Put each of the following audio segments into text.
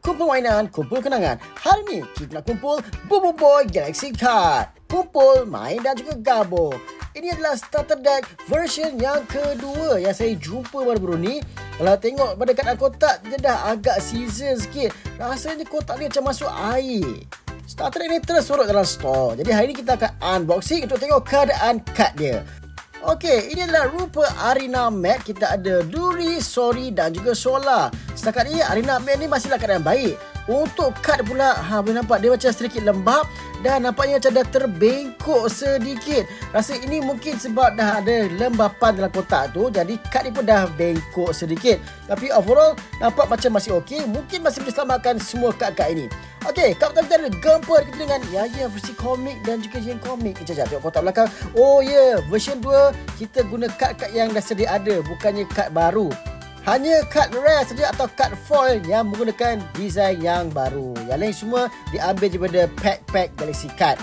kumpul mainan, kumpul kenangan. Hari ni kita nak kumpul Bobo Boy Galaxy Card. Kumpul, main dan juga gabung. Ini adalah starter deck version yang kedua yang saya jumpa baru-baru ni. Kalau tengok pada keadaan kotak, dia dah agak season sikit. Rasanya kotak ni macam masuk air. Starter deck ni terus surut dalam store. Jadi hari ni kita akan unboxing untuk tengok keadaan kad dia. Okey, ini adalah rupa Arena Mat. Kita ada Duri, Sori dan juga Solar. Setakat ni Arena Mat ni masih dalam keadaan baik. Untuk kad pula, boleh nampak dia macam sedikit lembab dan nampaknya macam dah terbengkok sedikit. Rasa ini mungkin sebab dah ada lembapan dalam kotak tu, jadi kad ni pun dah bengkok sedikit. Tapi overall nampak macam masih okey. Mungkin masih boleh selamatkan semua kad-kad ini. Okey, kad pertama kita ada gambar kita dengan versi komik dan juga yang komik. Sekejap, tengok kotak belakang. Oh ya, version 2 kita guna kad-kad yang dah sedia ada, bukannya kad baru. Hanya kad rare saja atau kad foil yang menggunakan design yang baru. Yang lain semua diambil daripada pack Galaxy Card.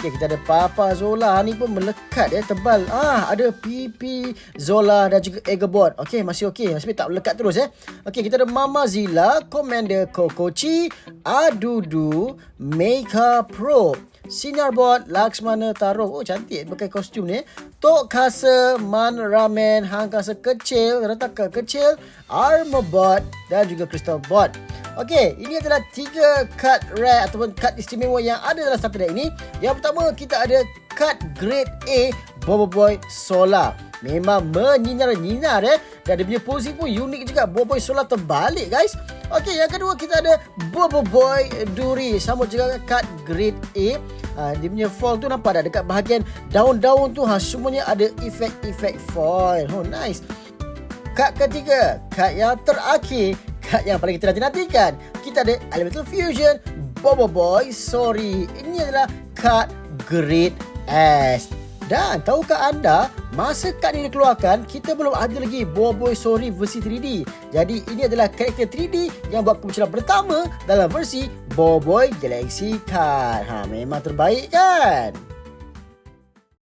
Okey, kita ada Papa Zola. Ni pun melekat tebal. Ada PP Zola dan juga Eggabot. Okey, masih okey. Masih tak melekat terus Okey, kita ada Mama Zilla, Commander Kokochi, Adudu, Mecha Pro, Sinarbot, Laksmana Taro. Oh, cantik pakai kostum ni. Tok Kasa, Man Ramen, Hang Kasa kecil, Retaka kecil, Armorbot dan juga Crystal Bot. Okey, ini adalah 3 kad rare ataupun kad istimewa yang ada dalam starter deck ini. Yang pertama, kita ada kad Grade A Bobo Boy Solar. Memang menyinar-nyinar dan dia punya posisi pun unik juga. Bobo Boy Solar terbalik, guys. Okey, yang kedua kita ada Bobo Boy Duri. Sama juga kad Grade A. Dia punya foil tu nampak dah dekat bahagian daun-daun tu semuanya ada efek-efek foil. Oh, nice. Kad ketiga, kad yang terakhir, kad yang paling kita nanti-nantikan. Kita ada Elemental Fusion Bobo Boy Sori. Ini adalah kad Grade S. Dan tahukah anda, masa kad ini dikeluarkan, kita belum ada lagi Bobo Boy Sori versi 3D. Jadi ini adalah karakter 3D yang buat kemunculan pertama dalam versi Bobo Boy Galaxy Card. Memang terbaik kan?